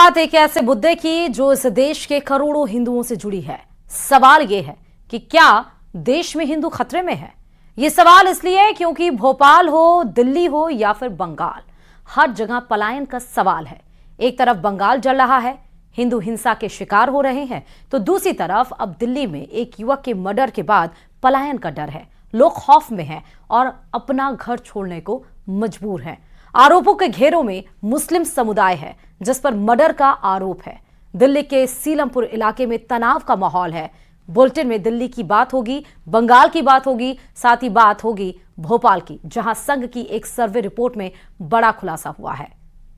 बात एक ऐसे मुद्दे की जो इस देश के करोड़ों हिंदुओं से जुड़ी है। सवाल यह है कि क्या देश में हिंदू खतरे में है। यह सवाल इसलिए है क्योंकि भोपाल हो, दिल्ली हो या फिर बंगाल, हर जगह पलायन का सवाल है। एक तरफ बंगाल जल रहा है, हिंदू हिंसा के शिकार हो रहे हैं, तो दूसरी तरफ अब दिल्ली में एक युवक के मर्डर के बाद पलायन का डर है। लोग खौफ में हैं और अपना घर छोड़ने को मजबूर हैं। आरोपों के घेरों में मुस्लिम समुदाय है जिस पर मर्डर का आरोप है। दिल्ली के सीलमपुर इलाके में तनाव का माहौल है। बुलेटिन में दिल्ली की बात होगी, बंगाल की बात होगी, साथ ही बात होगी भोपाल की, जहां संघ की एक सर्वे रिपोर्ट में बड़ा खुलासा हुआ है।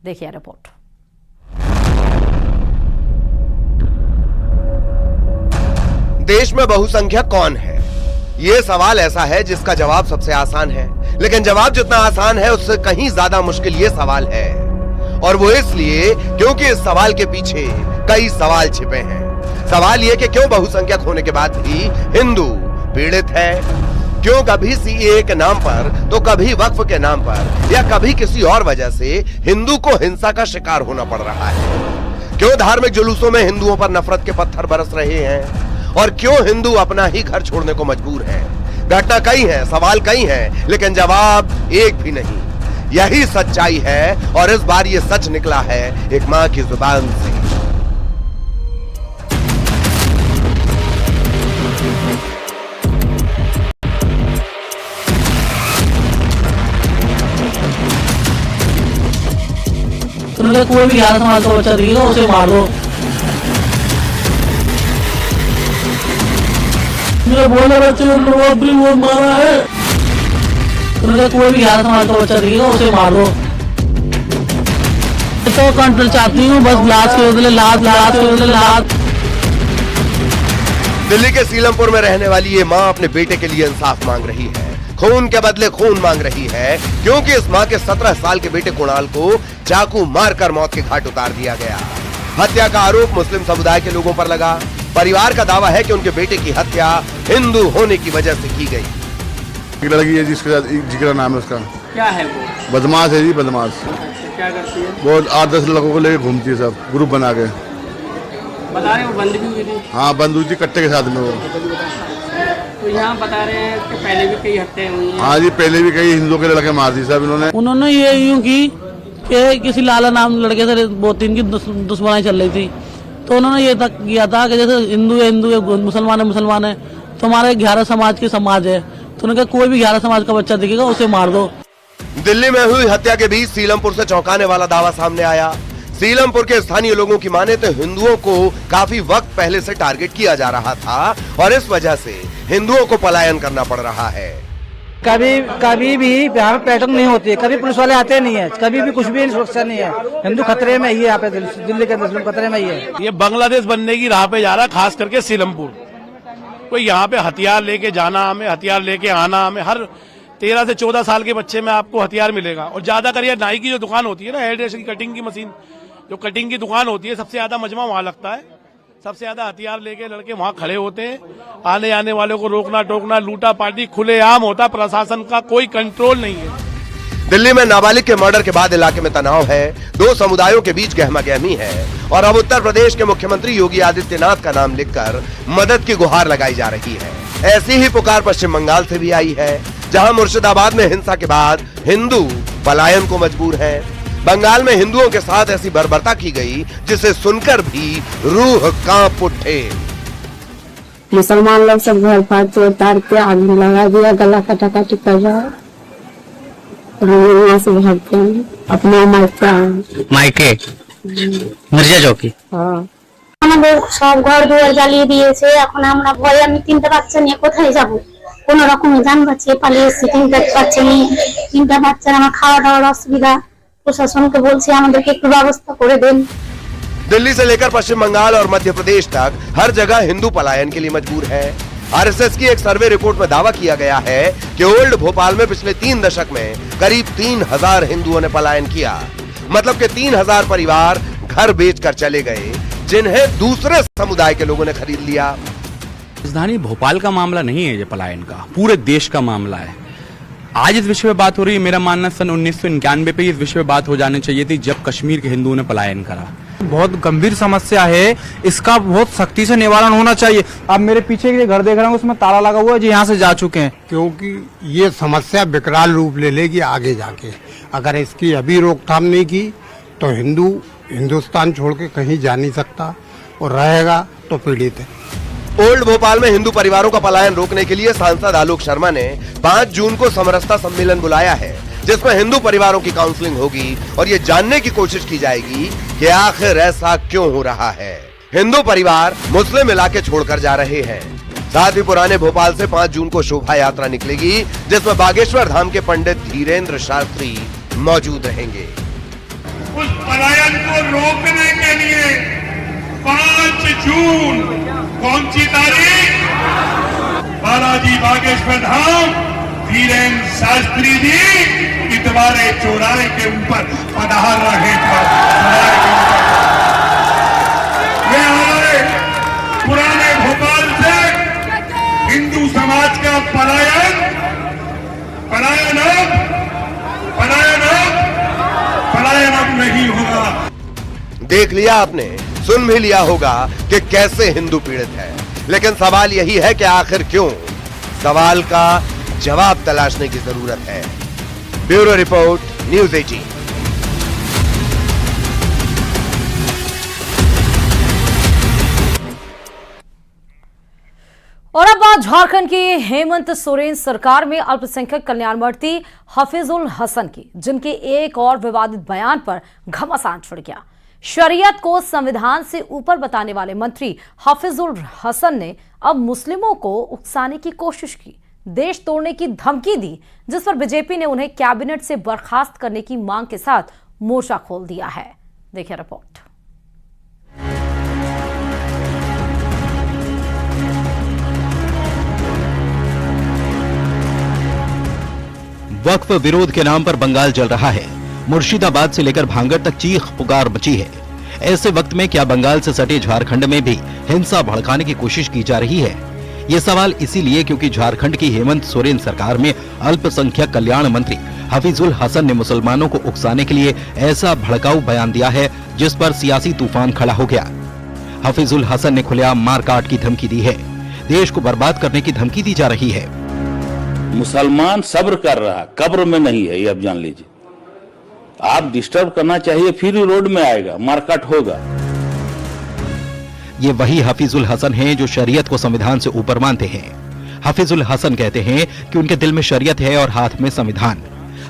देखिए रिपोर्ट। देश में बहुसंख्यक कौन है? ये सवाल ऐसा है जिसका जवाब सबसे आसान है, लेकिन जवाब जितना आसान है उससे कहीं ज्यादा मुश्किल ये सवाल है। और वो इसलिए क्योंकि इस सवाल के पीछे कई सवाल छिपे हैं। सवाल ये कि क्यों बहुसंख्यक होने के बाद भी हिंदू पीड़ित है? क्यों कभी सीएए के नाम पर तो कभी वक्फ के नाम पर या कभी किसी और वजह से हिंदू को हिंसा का शिकार होना पड़ रहा है? क्यों धार्मिक जुलूसों में हिंदुओं पर नफरत के पत्थर बरस रहे हैं? और क्यों हिंदू अपना ही घर छोड़ने को मजबूर हैं? घटना कई है, सवाल कई हैं, लेकिन जवाब एक भी नहीं। यही सच्चाई है और इस बार ये सच निकला है एक मां की जुबान से। तुमने कोई भी 11 समाज का बच्चा दिखेगा उसे मार दो। मेरे बोले बच्चे को मारा है। तुमने कोई भी 11 समाज का बच्चा दिखेगा उसे मार दो। तो कंट्रोल चाहती हूँ, बस लाश के बदले लाश। दिल्ली के सीलमपुर में रहने वाली ये मां अपने बेटे के लिए इंसाफ मांग रही है, खून के बदले खून मांग रही है, क्योंकि इस मां के 17 साल के बेटे कुणाल को चाकू मारकर मौत के घाट उतार दिया गया। हत्या का आरोप मुस्लिम समुदाय के लोगों पर लगा। परिवार का दावा है कि उनके बेटे की हत्या हिंदू होने की वजह से की गई। एक लड़की है जिसका जिक्र नाम है उसका, क्या है वो? बदमाश है जी, बदमाश। क्या करती है? वो 8-10 लोगों को लेकर घूमती है, सब ग्रुप बना के। बता रहे हैं वो बंद भी हुई थी? हाँ, बंद हुई थी कट्टे के साथ में वो। तो यहाँ बता रहे हैं कि पहले भी कई हत्याएं हुई हैं। हाँ जी, पहले भी कई हिंदुओं के लड़के मार दी सब इन्होंने ये यूँ की कि किसी लाला नाम लड़के से बहुत इनकी दुश्मनी चल रही थी, तो उन्होंने ये तक किया था कि जैसे हिंदू है, मुसलमान है, तो हमारे 11 समाज की समाज है, तो उन्होंने कहा कोई भी 11 समाज का बच्चा दिखेगा उसे मार दो। दिल्ली में हुई हत्या के बीच सीलमपुर से चौंकाने वाला दावा सामने आया। सीलमपुर के स्थानीय लोगों की माने तो हिंदुओं को काफी वक्त पहले से टारगेट किया जा रहा था और इस वजह से हिंदुओं को पलायन करना पड़ रहा है। कभी भी यहाँ पे पैटर्न नहीं होती है, कभी पुलिस वाले आते नहीं है, कभी भी कुछ भी सुरक्षा नहीं है। हिंदू खतरे में ही है, यहाँ पे दिल्ली के मुस्लिम खतरे में ही है। ये बांग्लादेश बनने की राह पे जा रहा है, खास करके सीलमपुर। कोई यहाँ पे हथियार लेके जाना, हमें हथियार लेके आना, हमें हर 13 से 14 साल के बच्चे में आपको हथियार मिलेगा। और ज्यादा कर नाई की जो दुकान होती है ना, हेयर ड्रेस की कटिंग की मशीन, जो कटिंग की दुकान होती है, सबसे ज्यादा मजमा वहाँ लगता है। सबसे ज्यादा हथियार लेके लड़के वहाँ खड़े होते हैं। आने आने वालों को रोकना टोकना, लूटा पाटी खुलेआम होता। प्रशासन का कोई कंट्रोल नहीं है। दिल्ली में नाबालिग के मर्डर के बाद इलाके में तनाव है, दो समुदायों के बीच गहमागहमी है और अब उत्तर प्रदेश के मुख्यमंत्री योगी आदित्यनाथ का नाम लिखकर मदद की गुहार लगाई जा रही है। ऐसी ही पुकार पश्चिम बंगाल से भी आई है, जहां मुर्शिदाबाद में हिंसा के बाद हिंदू पलायन को मजबूर हैं। बंगाल में हिंदुओं के साथ ऐसी बर्बरता की गई जिसे सुनकर भी रूह कांप उठे। मुसलमान लोग सब घर फाड़ तोड़ ताड़ के आग में लगा दिया, गला कटाकटी कर रहा है। यहाँ से भागते हैं अपने मायके मिर्जा चौकी। আমাদের সব ঘর দুয়ার জ্বালিয়ে দিয়েছে। এখন আমরা ভয়ে, আমি 3টা বাচ্চা নিয়ে কোথায় যাব? কোন রকমে জান বাঁচিয়ে পালিয়ে এসেছি। 3টা বাচ্চা নিয়ে, 3টা বাচ্চার আমার খাওয়া দাওয়ার অসুবিধা। प्रशासन बोलছে আমাদেরকে একটু ব্যবস্থা করে দেন। दिल्ली से लेकर पश्चिम बंगाल और मध्य प्रदेश तक हर जगह हिंदू पलायन के लिए मजबूर है। आरएसएस की एक सर्वे रिपोर्ट में दावा किया गया है कि ओल्ड भोपाल में पिछले 3 दशक में करीब 3000 हिंदुओं ने पलायन किया। मतलब कि 3000 परिवार घर बेचकर चले गए, जिन्हें दूसरे समुदाय के लोगों ने खरीद लिया। राजधानी भोपाल का मामला नहीं है ये पलायन का, पूरे देश का मामला है। आज इस विषय पे बात हो रही है। मेरा मानना सन 1991 पे इस विषय पे बात हो जानी चाहिए थी, जब कश्मीर के हिंदुओं ने पलायन करा। बहुत गंभीर समस्या है, इसका बहुत सख्ती से निवारण होना चाहिए। आप मेरे पीछे के घर देख रहे हैं, उसमें ताला लगा हुआ है, जो यहाँ से जा चुके हैं। क्योंकि ये समस्या विकराल रूप ले लेगी आगे जाके। अगर इसकी अभी रोकथाम नहीं की तो हिंदुस्तान छोड़ के कहीं जा नहीं सकता और रहेगा तो पीड़ित है। ओल्ड भोपाल में हिंदू परिवारों का पलायन रोकने के लिए सांसद आलोक शर्मा ने 5 जून को समरसता सम्मेलन बुलाया है, जिसमें हिंदू परिवारों की काउंसलिंग होगी और ये जानने की कोशिश की जाएगी कि आखिर ऐसा क्यों हो रहा है। हिंदू परिवार मुस्लिम इलाके छोड़कर जा रहे हैं। साथ ही पुराने भोपाल से 5 जून को शोभा यात्रा निकलेगी, जिसमें बागेश्वर धाम के पंडित धीरेन्द्र शास्त्री मौजूद रहेंगे। उस पलायन को रोकने के लिए 5 जून कौन सी तारीख? बालाजी बागेश्वर धाम धीरेन्द्र शास्त्री जी इतवारे चौराहे के ऊपर पधार रहे थे। वे हमारे पुराने भोपाल से हिंदू समाज का पलायन अब नहीं होगा। देख लिया आपने, सुन भी लिया होगा कि कैसे हिंदू पीड़ित है, लेकिन सवाल यही है कि आखिर क्यों? सवाल का जवाब तलाशने की जरूरत है। Bureau report, news 18। और अब बात झारखंड की हेमंत सोरेन सरकार में अल्पसंख्यक कल्याण मंत्री हफीजुल हसन की, जिनके एक और विवादित बयान पर घमासान छिड़ गया। शरीयत को संविधान से ऊपर बताने वाले मंत्री हफीजुल हसन ने अब मुस्लिमों को उकसाने की कोशिश की, देश तोड़ने की धमकी दी, जिस पर बीजेपी ने उन्हें कैबिनेट से बर्खास्त करने की मांग के साथ मोर्चा खोल दिया है। देखिए रिपोर्ट। वक्फ विरोध के नाम पर बंगाल जल रहा है। मुर्शिदाबाद से लेकर भांगड़ तक चीख पुकार मची है। ऐसे वक्त में क्या बंगाल से सटे झारखंड में भी हिंसा भड़काने की कोशिश की जा रही है? ये सवाल इसीलिए क्योंकि झारखंड की हेमंत सोरेन सरकार में अल्पसंख्यक कल्याण मंत्री हफीजुल हसन ने मुसलमानों को उकसाने के लिए ऐसा भड़काऊ बयान दिया है, जिस पर सियासी तूफान खड़ा हो गया। हफीजुल हसन ने खुलेआम मारकाट की धमकी दी है, देश को बर्बाद करने की धमकी दी जा रही है। मुसलमान सब्र कर रहा, कब्र में नहीं है, ये अब जान लीजिए। आप डिस्टर्ब करना चाहिए, फिर ही रोड में आएगा, मारकाट होगा। ये वही हफीजुल हसन हैं जो शरीयत को संविधान से ऊपर मानते हैं। हफीजुल हसन कहते हैं कि उनके दिल में शरीयत है और हाथ में संविधान।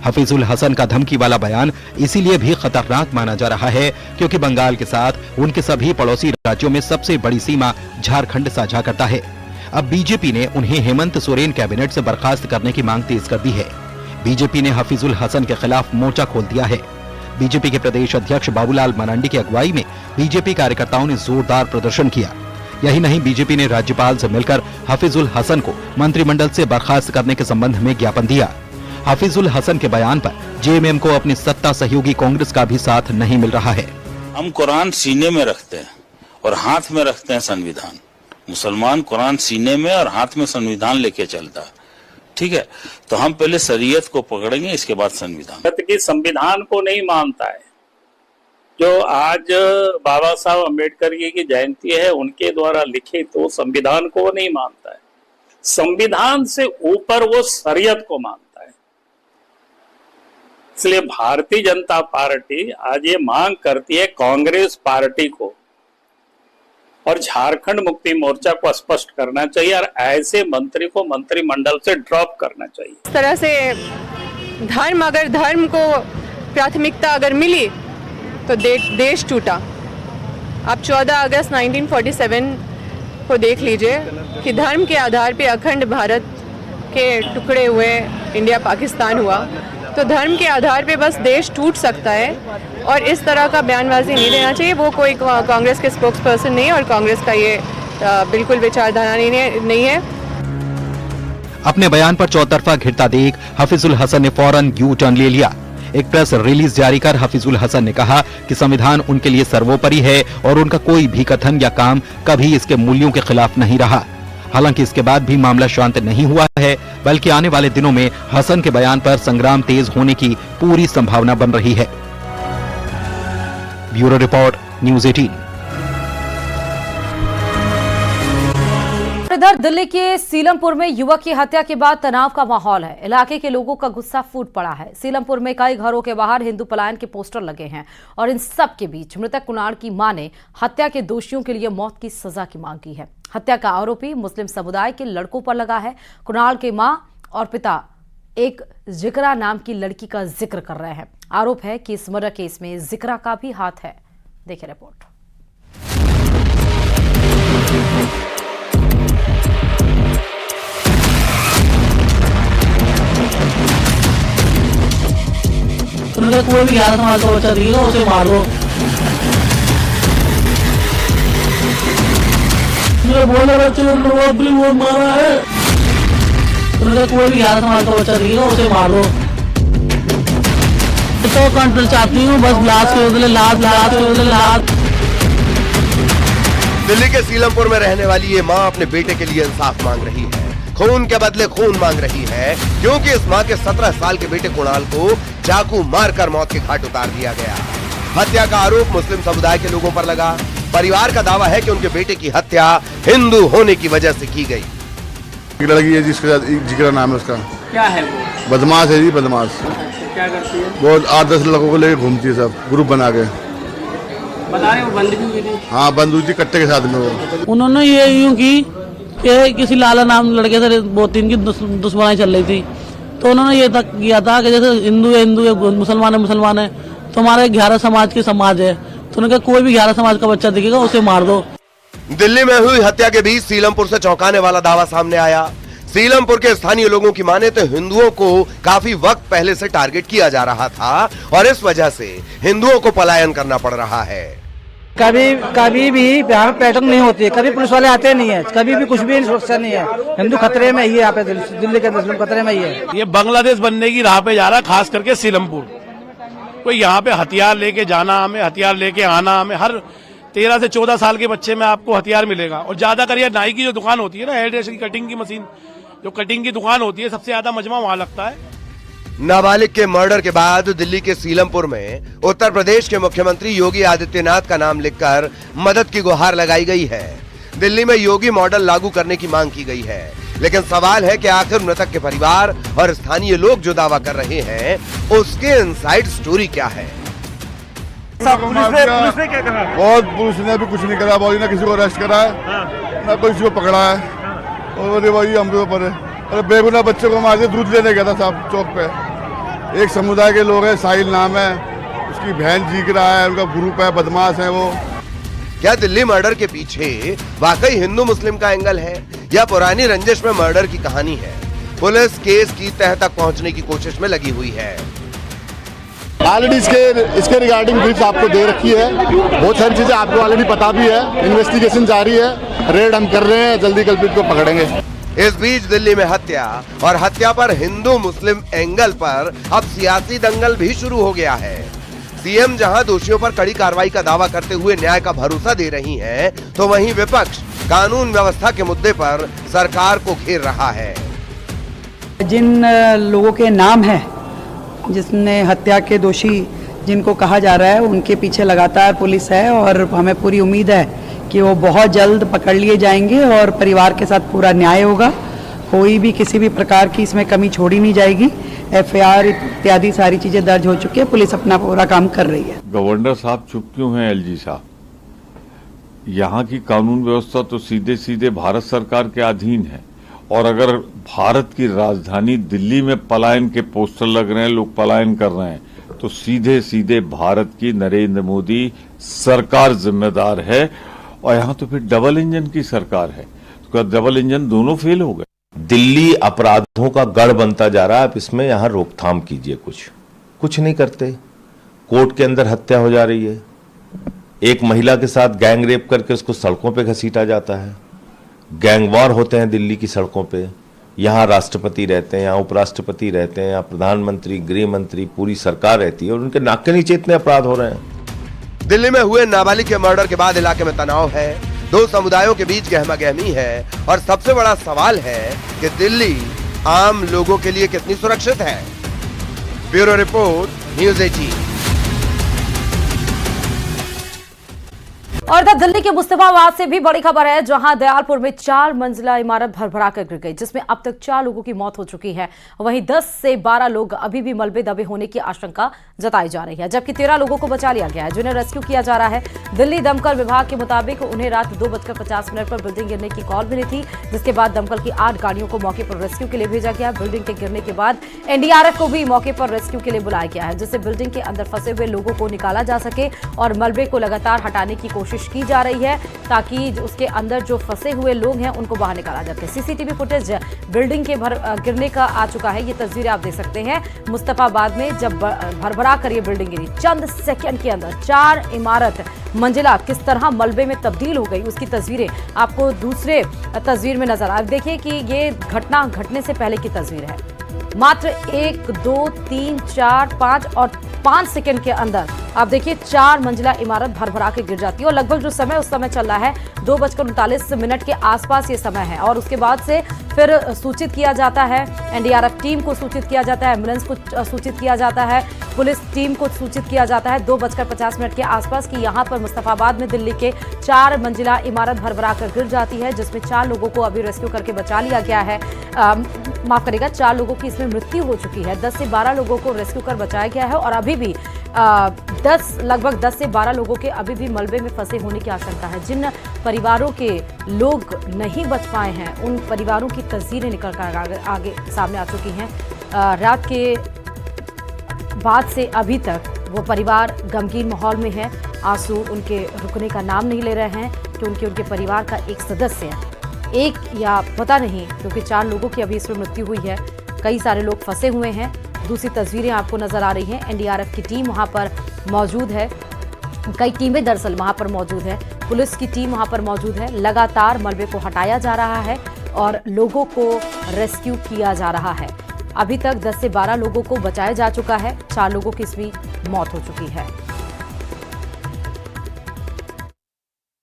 हफीजुल हसन का धमकी वाला बयान इसीलिए भी खतरनाक माना जा रहा है क्योंकि बंगाल के साथ उनके सभी पड़ोसी राज्यों में सबसे बड़ी सीमा झारखंड साझा करता है। अब बीजेपी ने उन्हें हेमंत सोरेन कैबिनेट से बर्खास्त करने की मांग तेज कर दी है। बीजेपी ने हफीजुल हसन के खिलाफ मोर्चा खोल दिया है। बीजेपी के प्रदेश अध्यक्ष बाबूलाल मरांडी की अगुवाई में बीजेपी कार्यकर्ताओं ने जोरदार प्रदर्शन किया। यही नहीं, बीजेपी ने राज्यपाल से मिलकर हफीजुल हसन को मंत्रिमंडल से बर्खास्त करने के संबंध में ज्ञापन दिया। हफीजुल हसन के बयान पर जेएमएम को अपनी सत्ता सहयोगी कांग्रेस का भी साथ नहीं मिल रहा है। हम कुरान सीने में रखते हैं और हाथ में रखते हैं संविधान। मुसलमान कुरान सीने में और हाथ में संविधान लेके चलता है, ठीक है? तो हम पहले शरीयत को पकड़ेंगे, इसके बाद संविधान। की संविधान को नहीं मानता है। जो आज बाबा साहब अम्बेडकर की जयंती है, उनके द्वारा लिखित तो संविधान को नहीं मानता है। संविधान से ऊपर वो शरीयत को मानता है। इसलिए भारतीय जनता पार्टी आज ये मांग करती है कांग्रेस पार्टी को और झारखंड मुक्ति मोर्चा को स्पष्ट करना चाहिए और ऐसे मंत्री को मंत्रिमंडल से ड्रॉप करना चाहिए। इस तरह से धर्म को प्राथमिकता अगर मिली तो देश टूटा। आप 14 अगस्त 1947 को देख लीजिए कि धर्म के आधार पे अखंड भारत के टुकड़े हुए, इंडिया पाकिस्तान हुआ। तो धर्म के आधार पे बस देश टूट सकता है और इस तरह का बयानबाजी नहीं देना चाहिए। वो कोई कांग्रेस के स्पोक्स पर्सन नहीं है और कांग्रेस का ये बिल्कुल विचारधारा नहीं है। अपने बयान पर चौतरफा घिरता देख हफीजुल हसन ने फौरन यू टर्न ले लिया। एक प्रेस रिलीज जारी कर हफीजुल हसन ने कहा कि संविधान उनके लिए सर्वोपरि है और उनका कोई भी कथन या काम कभी इसके मूल्यों के खिलाफ नहीं रहा। हालांकि इसके बाद भी मामला शांत नहीं हुआ है, बल्कि आने वाले दिनों में हसन के बयान पर संग्राम तेज होने की पूरी संभावना बन रही है। Bureau report, news 18। इधर दिल्ली के सीलमपुर में युवक की हत्या के बाद तनाव का माहौल है। इलाके के लोगों का गुस्सा फूट पड़ा है। सीलमपुर में कई घरों के बाहर हिंदू पलायन के पोस्टर लगे हैं और इन सब के बीच मृतक कुणाल की मां ने हत्या के दोषियों के लिए मौत की सजा की मांग की है। हत्या का आरोपी मुस्लिम समुदाय के लड़कों पर लगा है। कुणाल के मां और पिता एक जिक्रा नाम की लड़की का जिक्र कर रहे हैं। आरोप है कि इस मर्डर केस में जिक्रा का भी हाथ है। देखिए रिपोर्ट। कोई भी 11 समाज का बच्चा दिखेगा उसे मार दो। मेरे बोले बच्चे को मारा है। कोई भी 11 समाज का बच्चा दिखेगा उसे मार दो। तो कंट्रोल चाहती हूँ बस लाश के बदले लाश। दिल्ली के सीलमपुर में रहने वाली ये मां अपने बेटे के लिए इंसाफ मांग रही है। खून के बदले खून मांग रही है, क्योंकि इस मां के 17 साल के बेटे कुणाल को चाकू मारकर मौत के घाट उतार दिया गया। हत्या का आरोप मुस्लिम समुदाय के लोगों पर लगा। परिवार का दावा है कि उनके बेटे की हत्या हिंदू होने की वजह से की गई। एक लड़की है जिसका जिक्र नाम है उसका। क्या है वो? बदमाश है जी, बदमाश। क्या करती है? वो 8-10 लोगों को लेकर घूमती है, सब ग्रुप बना के। बता रहे वो बंदूक हुई थी? हाँ, बंदूक थी कट्टे के साथ में वो। उन्होंने ये यूं की किसी लाला नाम लड़के से 2-3 की दुश्मनाई चल रही थी, तो उन्होंने ये तक किया था कि जैसे हिंदू है मुसलमान है, तो हमारे 11 समाज की समाज है, तो उन्होंने कहा कोई भी 11 समाज का बच्चा दिखेगा उसे मार दो। दिल्ली में हुई हत्या के बीच सीलमपुर से चौंकाने वाला दावा सामने आया। सीलमपुर के स्थानीय लोगों की माने तो हिंदुओं को काफी वक्त पहले से टारगेट किया जा रहा था और इस वजह से हिंदुओं को पलायन करना पड़ रहा है। कभी भी यहाँ पे पैटर्न नहीं होती है, कभी पुलिस वाले आते नहीं है, कभी भी कुछ भी सुरक्षा नहीं है। हिंदू खतरे में ही है, यहाँ पे दिल्ली के अंदर खतरे में ही है। ये बांग्लादेश बनने की राह पे जा रहा है, खास करके सीलमपुर। कोई यहाँ पे हथियार लेके जाना हमें, हथियार लेके आना हमें, हर 13 से 14 साल के बच्चे में आपको हथियार मिलेगा। और ज्यादा कर नाई की जो दुकान होती है ना, हेयर ड्रेस की कटिंग की मशीन, जो कटिंग की दुकान होती है, सबसे ज्यादा मजमा वहां लगता है। नाबालिग के मर्डर के बाद दिल्ली के सीलमपुर में उत्तर प्रदेश के मुख्यमंत्री योगी आदित्यनाथ का नाम लिखकर मदद की गुहार लगाई गई है। दिल्ली में योगी मॉडल लागू करने की मांग की गई है, लेकिन सवाल है कि आखिर मृतक के परिवार और स्थानीय लोग जो दावा कर रहे हैं उसके इनसाइड स्टोरी क्या है। पुलिस ने क्या करा? बहुत पुलिस ने अभी कुछ नहीं करा, बहुत ना किसी को अरेस्ट करा है, ना किसी को पकड़ा है, और वही हम ऊपर है। अरे बेगुनाह बच्चे को मार दिया, दूध लेने गया था साहब चौक पे। एक समुदाय के लोग हैं, साहिल नाम है, उसकी बहन जीक रहा है, उनका ग्रुप है, बदमाश है वो। क्या दिल्ली मर्डर के पीछे वाकई हिंदू मुस्लिम का एंगल है या पुरानी रंजिश में मर्डर की कहानी है? पुलिस केस की तह तक पहुंचने की कोशिश में लगी हुई है। ऑलरेडी इसके रिगार्डिंग ब्रीफ आपको दे रखी है, बहुत सारी चीजें आपको ऑलरेडी पता भी है। इन्वेस्टिगेशन जारी है, रेड हम कर रहे हैं, जल्दी कल्पित को पकड़ेंगे। इस बीच दिल्ली में हत्या और हत्या पर हिंदू मुस्लिम एंगल पर अब सियासी दंगल भी शुरू हो गया है। सीएम जहां दोषियों पर कड़ी कार्रवाई का दावा करते हुए न्याय का भरोसा दे रही हैं, तो वहीं विपक्ष कानून व्यवस्था के मुद्दे पर सरकार को घेर रहा है। जिन लोगों के नाम हैं, जिसने हत्या के दोषी जिनको कहा जा रहा है, उनके पीछे लगातार पुलिस है और हमें पूरी उम्मीद है कि वो बहुत जल्द पकड़ लिए जाएंगे और परिवार के साथ पूरा न्याय होगा। कोई भी किसी भी प्रकार की इसमें कमी छोड़ी नहीं जाएगी। एफआईआर इत्यादि सारी चीजें दर्ज हो चुकी है, पुलिस अपना पूरा काम कर रही है। गवर्नर साहब चुप क्यों हैं? एलजी साहब, यहाँ की कानून व्यवस्था तो सीधे सीधे भारत सरकार के अधीन है, और अगर भारत की राजधानी दिल्ली में पलायन के पोस्टर लग रहे हैं, लोग पलायन कर रहे हैं, तो सीधे सीधे भारत की नरेंद्र मोदी सरकार जिम्मेदार है। और यहाँ तो फिर डबल इंजन की सरकार है, तो डबल इंजन दोनों फेल हो गए। दिल्ली अपराधों का गढ़ बनता जा रहा है। आप इसमें यहाँ रोकथाम कीजिए। कुछ नहीं करते। कोर्ट के अंदर हत्या हो जा रही है, एक महिला के साथ गैंग रेप करके उसको सड़कों पे घसीटा जाता है, गैंगवार होते हैं दिल्ली की सड़कों पे। यहाँ राष्ट्रपति रहते हैं, यहाँ उपराष्ट्रपति रहते हैं, यहाँ प्रधानमंत्री, गृह मंत्री, पूरी सरकार रहती है, और उनके नाक के नीचे इतने अपराध हो रहे हैं। दिल्ली में हुए नाबालिग के मर्डर के बाद इलाके में तनाव है, दो समुदायों के बीच गहमागहमी है, और सबसे बड़ा सवाल है कि दिल्ली आम लोगों के लिए कितनी सुरक्षित है। Bureau report, news 18। और इधर दिल्ली के मुस्तफाबाद से भी बड़ी खबर है, जहां दयालपुर में 4 मंजिला इमारत भरभरा कर गिर गई, जिसमें अब तक 4 लोगों की मौत हो चुकी है। वहीं 10 से 12 लोग अभी भी मलबे दबे होने की आशंका जताई जा रही है, जबकि 13 लोगों को बचा लिया गया है, जिन्हें रेस्क्यू किया जा रहा है। दिल्ली दमकल विभाग के मुताबिक उन्हें रात 2:50 पर बिल्डिंग गिरने की कॉल मिली थी, जिसके बाद दमकल की 8 गाड़ियों को मौके पर रेस्क्यू के लिए भेजा गया। बिल्डिंग के गिरने के बाद एनडीआरएफ को भी मौके पर रेस्क्यू के लिए बुलाया गया है, जिससे बिल्डिंग के अंदर फंसे हुए लोगों को निकाला जा सके और मलबे को लगातार हटाने की कोशिश की जा रही है, ताकि उसके अंदर जो फंसे हुए लोग हैं उनको बाहर निकाला जा सके। सीसीटीवी फुटेज बिल्डिंग के गिरने का आ चुका है। ये तस्वीरें आप देख सकते हैं मुस्तफाबाद में, जब भरभरा कर ये बिल्डिंग गिरी, चंद सेकंड के अंदर 4 इमारत मंजिला किस तरह मलबे में तब्दील हो गई, उसकी तस्वीरें आपको दूसरे तस्वीर में नजर आ। देखिए कि ये घटना घटने से पहले की तस्वीर है। मात्र 1, 2, 3, 4, 5 और 5 सेकंड के अंदर आप देखिए 4 मंजिला इमारत भरभरा के गिर जाती है। और लगभग जो समय उस समय चल रहा है 2:39 के आसपास ये समय है। और उसके बाद से फिर सूचित किया जाता है, एनडीआरएफ टीम को सूचित किया जाता है, एम्बुलेंस को सूचित किया जाता है, पुलिस टीम को सूचित किया जाता है 2:50 के आसपास कि यहाँ पर मुस्तफाबाद में दिल्ली के 4 मंजिला इमारत भरभरा कर गिर जाती है, जिसमें 4 लोगों को अभी रेस्क्यू करके बचा लिया गया है। माफ करेगा, 4 लोगों की इसमें मृत्यु हो चुकी है। 10 से 12 लोगों को रेस्क्यू कर बचाया गया है और अभी भी लगभग 10 से 12 लोगों के अभी भी मलबे में फंसे होने की आशंका है। जिन परिवारों के लोग नहीं बच पाए हैं, उन परिवारों की तस्वीरें निकल कर आगे सामने आ चुकी हैं। रात के बाद से अभी तक वो परिवार गमगीन माहौल में है। आंसू उनके रुकने का नाम नहीं ले रहे हैं, क्योंकि उनके परिवार का एक सदस्य है, एक या पता नहीं, क्योंकि 4 लोगों की अभी इसमें मृत्यु हुई है। कई सारे लोग फंसे हुए हैं। दूसरी तस्वीरें आपको नजर आ रही हैं। एनडीआरएफ की टीम वहां पर मौजूद है, कई टीमें दरअसल वहां पर मौजूद है, पुलिस की टीम वहां पर मौजूद है। लगातार मलबे को हटाया जा रहा है और लोगों को रेस्क्यू किया जा रहा है। अभी तक 10 से 12 लोगों को बचाया जा चुका है, 4 लोगों की इसमें मौत हो चुकी है।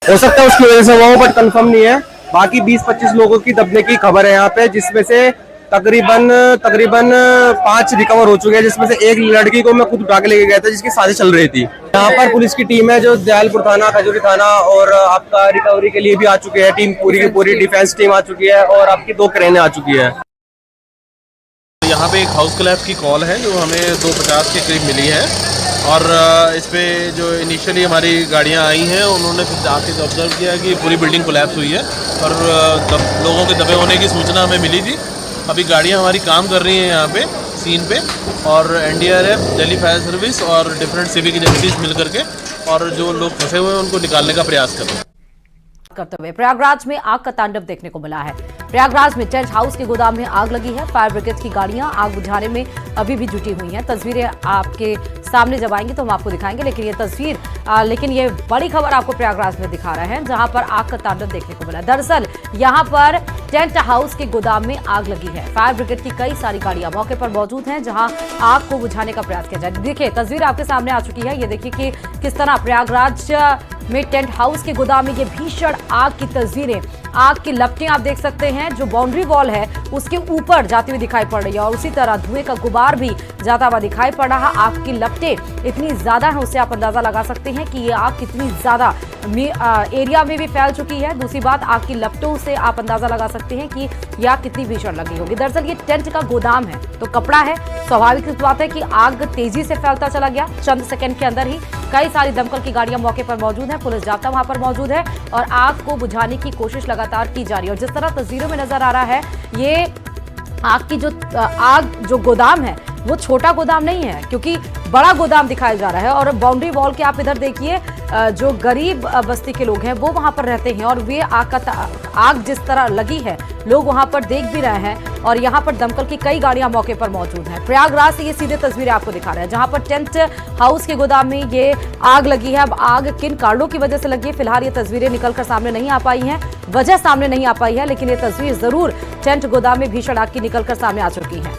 हो सकता है उसकी वजह से वो, बट कंफर्म नहीं है। बाकी 20-25 लोगों की दबने की खबर है यहाँ पे, जिसमें से तकरीबन 5 रिकवर हो चुके हैं, जिसमें से एक लड़की को मैं खुद उठा के लेके गया था, जिसकी साजिश चल रही थी। यहाँ पर पुलिस की टीम है जो दयालपुर थाना, खजूरी थाना और आपका रिकवरी के लिए भी आ चुके हैं। टीम पूरी की पूरी डिफेंस टीम आ चुकी है और आपकी 2 क्रेनें आ चुकी है। यहाँ पे एक हाउस कोलैप्स की कॉल है जो हमें 2:50 के करीब मिली है, और इस पे जो इनिशियली हमारी गाड़ियाँ आई हैं उन्होंने फिर आके ऑब्जर्व किया कि पूरी बिल्डिंग कोलैप्स हुई है और लोगों के दबे होने की सूचना हमें मिली थी। अभी गाड़ियाँ हमारी काम कर रही हैं यहाँ पे सीन पे, और एनडीआरएफ, दिल्ली फायर सर्विस और डिफरेंट सिविक एजेंसीज मिल करके और जो लोग फंसे हुए हैं उनको निकालने का प्रयास कर रहे हैं। करते हुए प्रयागराज में आग का तांडव देखने को मिला है। प्रयागराज में टेंट हाउस के गोदाम में आग लगी है। फायर ब्रिगेड की गाड़ियां आग बुझाने में अभी भी जुटी हुई हैं। तस्वीरें आपके सामने जब आएंगे तो हम आपको दिखाएंगे, लेकिन ये बड़ी खबर आपको प्रयागराज में दिखा रहे हैं, जहां पर आग का तांडव देखने को मिला। दरअसल यहां पर टेंट हाउस के गोदाम में आग लगी है। फायर ब्रिगेड की कई सारी गाड़ियां मौके पर मौजूद हैं, जहां आग को बुझाने का प्रयास किया जाए। देखिए तस्वीर आपके सामने आ चुकी है। ये देखिए कि किस तरह प्रयागराज में टेंट हाउस के गोदाम में ये भीषण आग की तस्वीरें, आग की लपटें आप देख सकते हैं, जो बाउंड्री वॉल है उसके ऊपर जाती हुई दिखाई पड़ रही है, और उसी तरह धुएं का गुबार भी जाता हुआ दिखाई पड़ रहा। आग की लपटें इतनी ज्यादा है, उससे आप अंदाजा लगा सकते हैं कि ये आग कितनी ज्यादा एरिया में भी फैल चुकी है। दूसरी बात, आग की लपटों से आप अंदाजा लगा सकते हैं कि यह आग कितनी भीषण लगी होगी। दरअसल ये टेंट का गोदाम है तो कपड़ा है, स्वाभाविक बात है कि आग तेजी से फैलता चला गया। चंद सेकंड के अंदर ही कई सारी दमकल की गाड़ियां मौके पर मौजूद है, पुलिस जाब्ता वहां पर मौजूद है और आग को बुझाने की कोशिश लगातार की जा रही है। और जिस तरह तस्वीरों में नजर आ रहा है, ये आग जो गोदाम है वो छोटा गोदाम नहीं है, क्योंकि बड़ा गोदाम दिखाया जा रहा है। और बाउंड्री वॉल के आप इधर देखिए, जो गरीब बस्ती के लोग हैं वो वहां पर रहते हैं, और वे आग जिस तरह लगी है लोग वहां पर देख भी रहे हैं, और यहाँ पर दमकल की कई गाड़ियां मौके पर मौजूद हैं। प्रयागराज से ये सीधे तस्वीरें आपको दिखा रहे हैं, जहां पर टेंट हाउस के गोदाम में ये आग लगी है। अब आग किन कारणों की वजह से लगी है, फिलहाल ये तस्वीरें निकलकर सामने नहीं आ पाई हैं, वजह सामने नहीं आ पाई है, लेकिन ये तस्वीर जरूर टेंट गोदाम में भीषण आग की निकलकर सामने आ चुकी है।